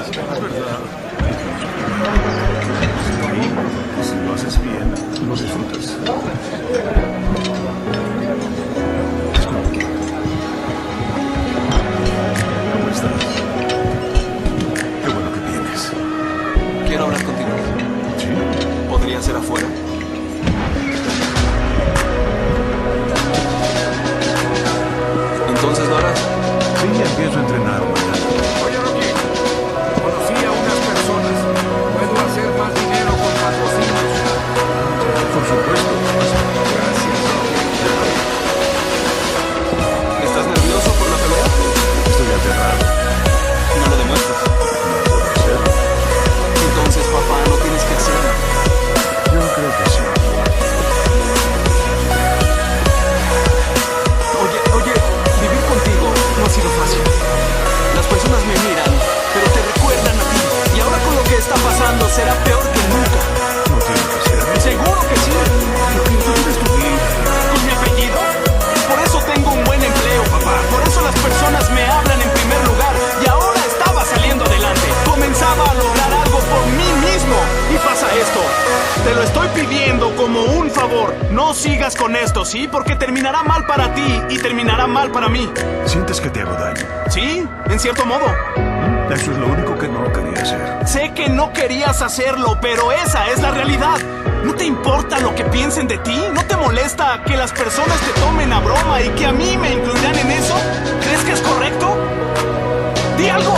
Es verdad. Si lo haces bien, lo disfrutas. ¿Cómo estás? Qué bueno que vienes. Quiero hablar contigo. ¿Sí? ¿Podría ser afuera? ¿Entonces lo harás? Sí, empiezo a entrenar mañana. Oye, Rocky, conocí a unas personas. Puedo hacer más dinero con patrocinios. Por supuesto. Gracias, Rocky. ¿Estás nervioso por la pelea? Estoy aterrado. No lo demuestras. No puedo hacerlo. Entonces, papá, no tienes que hacerlo. Yo creo que sí. Oye, vivir contigo no ha sido fácil. Las personas me miran, pero te recuerdan a ti. Y ahora con lo que está pasando será peor que nunca. No tiene que ser. ¿Seguro que sí? ¿Tú tienes tu vida? ¿Con mi apellido? Por eso tengo un buen empleo, papá. Por eso las personas me hablan en primer lugar. Y ahora estaba saliendo adelante. Comenzaba a lograr algo por mí mismo. Y pasa esto. Te lo estoy pidiendo como un favor. No sigas con esto, ¿sí? Porque terminará mal para ti y terminará mal para mí. ¿Sientes que te hago daño? ¿Sí? En cierto modo. Eso es lo único que no quería hacer. Sé que no querías hacerlo, pero esa es la realidad. ¿No te importa lo que piensen de ti? ¿No te molesta que las personas te tomen a broma y que a mí me incluirán en eso? ¿Crees que es correcto? ¡Di algo!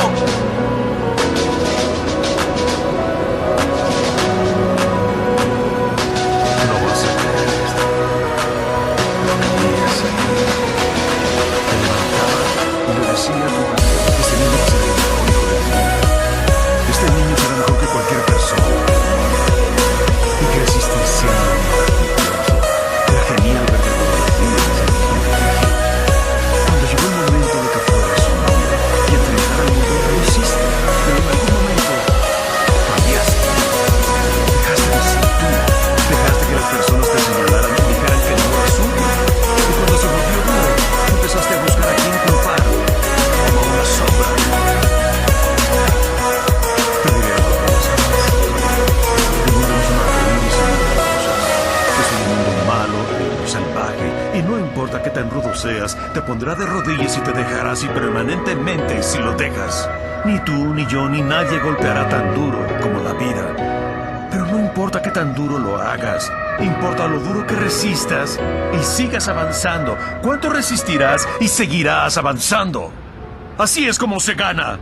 No vas a creer esto. Venías aquí, te levantaba y le decía a tu madre, este niño va a ser el mejor hijo del mundo. Este niño será mejor que cualquier persona. Y creciste siendo un maravilloso. Era genial verte todos los días. Cuando llegó el momento de que fueras un hombre y enfrentar al mundo, lo hiciste. Pero en algún momento cambiaste. Dejaste de ser tú. Dejaste que las personas te señalaran y dijeran que no eras útil. Y cuando se volvió duro, empezaste a buscar a quién culpar. Como una sombra. Te diré algo más. El mundo no es un arcoíris y mariposas. Es un mundo malo, salvaje. Y no importa qué tan rudo seas, te pondrá de rodillas y te dejará así permanentemente si lo dejas. Ni tú, ni yo, ni nadie golpeará tan duro como la vida. Pero no importa qué tan duro lo hagas, importa lo duro que resistas y sigas avanzando. ¿Cuánto resistirás y seguirás avanzando? Así es como se gana.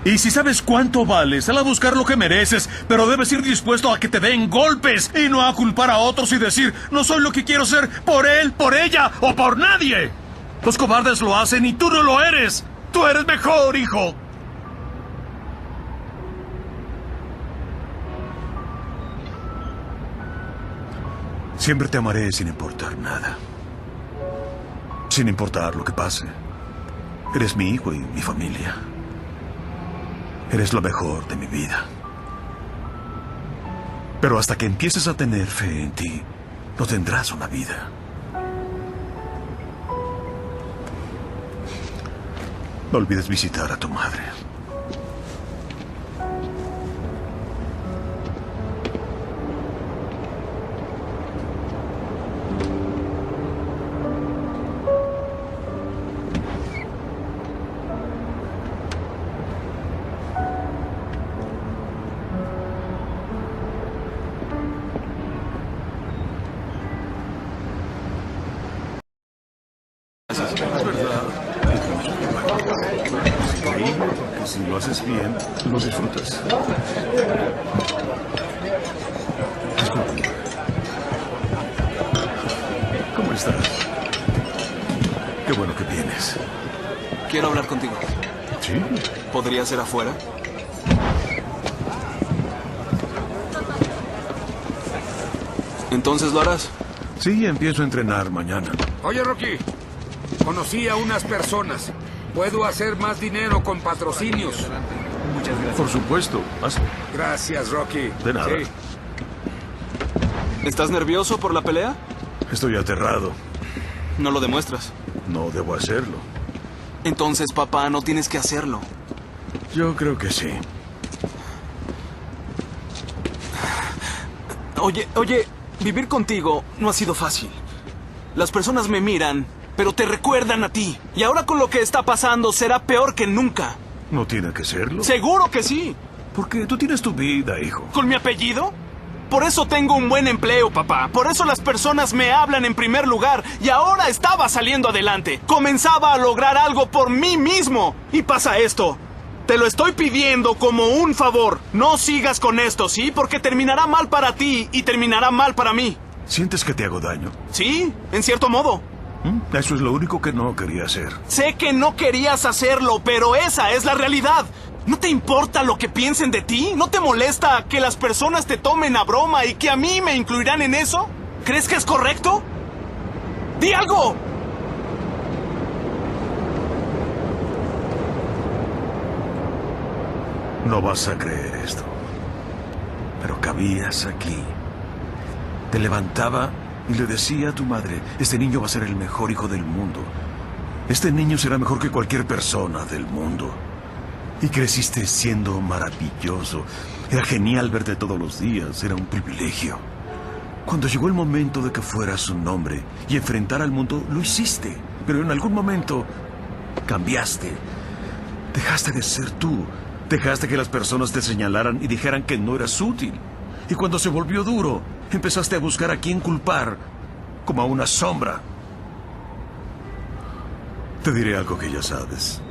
Y si sabes cuánto vales, sal a buscar lo que mereces, pero debes ir dispuesto a que te den golpes y no a culpar a otros y decir, no soy lo que quiero ser por él, por ella o por nadie. Los cobardes lo hacen y tú no lo eres. Tú eres mejor, hijo. Siempre te amaré sin importar nada. Sin importar lo que pase. Eres mi hijo y mi familia. Eres lo mejor de mi vida. Pero hasta que empieces a tener fe en ti, no tendrás una vida. No olvides visitar a tu madre. Es verdad. Que si lo haces bien, lo disfrutas. Disculpe. ¿Cómo estás? Qué bueno que vienes. Quiero hablar contigo. ¿Sí? ¿Podría ser afuera? ¿Entonces lo harás? Sí, empiezo a entrenar mañana. Oye, Rocky, conocí a unas personas. Puedo hacer más dinero con patrocinios. Muchas gracias. Por supuesto. Gracias, Rocky. De nada. Sí. ¿Estás nervioso por la pelea? Estoy aterrado. No lo demuestras. No debo hacerlo. Entonces, papá, no tienes que hacerlo. Yo creo que sí. Oye, vivir contigo no ha sido fácil. Las personas me miran, pero te recuerdan a ti. Y ahora con lo que está pasando será peor que nunca. ¿No tiene que serlo? ¡Seguro que sí! Porque tú tienes tu vida, hijo. ¿Con mi apellido? Por eso tengo un buen empleo, papá. Por eso las personas me hablan en primer lugar. Y ahora estaba saliendo adelante. Comenzaba a lograr algo por mí mismo. Y pasa esto. Te lo estoy pidiendo como un favor. No sigas con esto, ¿sí? Porque terminará mal para ti y terminará mal para mí. ¿Sientes que te hago daño? Sí, en cierto modo. Eso es lo único que no quería hacer. Sé que no querías hacerlo, pero esa es la realidad. ¿No te importa lo que piensen de ti? ¿No te molesta que las personas te tomen a broma y que a mí me incluirán en eso? ¿Crees que es correcto? ¡Di algo! No vas a creer esto. Pero cabías aquí. Te levantaba y le decía a tu madre, este niño va a ser el mejor hijo del mundo. Este niño será mejor que cualquier persona del mundo. Y creciste siendo maravilloso. Era genial verte todos los días, era un privilegio. Cuando llegó el momento de que fueras un hombre y enfrentar al mundo, lo hiciste. Pero en algún momento cambiaste. Dejaste de ser tú. Dejaste que las personas te señalaran y dijeran que no eras útil. Y cuando se volvió duro, empezaste a buscar a quién culpar, como a una sombra. Te diré algo que ya sabes.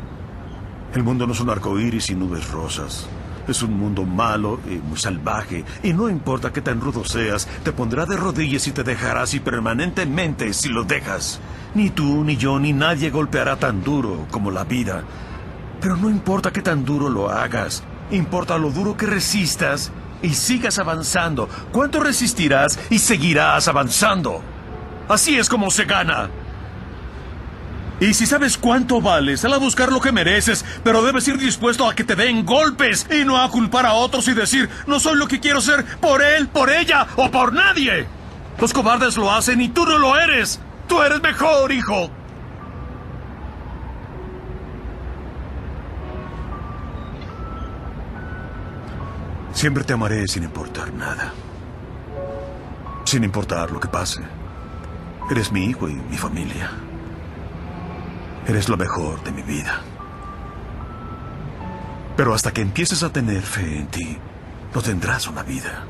El mundo no es un arco iris y nubes rosas. Es un mundo malo y muy salvaje. Y no importa qué tan rudo seas, te pondrá de rodillas y te dejará así permanentemente si lo dejas. Ni tú, ni yo, ni nadie golpeará tan duro como la vida. Pero no importa qué tan duro lo hagas. Importa lo duro que resistas y sigas avanzando. ¿Cuánto resistirás y seguirás avanzando? Así es como se gana. Y si sabes cuánto vales, sal a buscar lo que mereces, pero debes ir dispuesto a que te den golpes y no a culpar a otros y decir, no soy lo que quiero ser por él, por ella o por nadie. Los cobardes lo hacen y tú no lo eres. Tú eres mejor, hijo. Siempre te amaré sin importar nada. Sin importar lo que pase. Eres mi hijo y mi familia. Eres lo mejor de mi vida. Pero hasta que empieces a tener fe en ti, no tendrás una vida.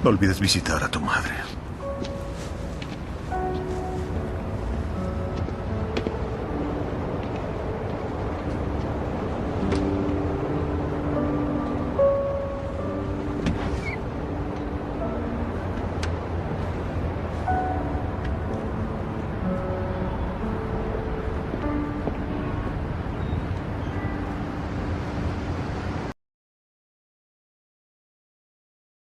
No olvides visitar a tu madre.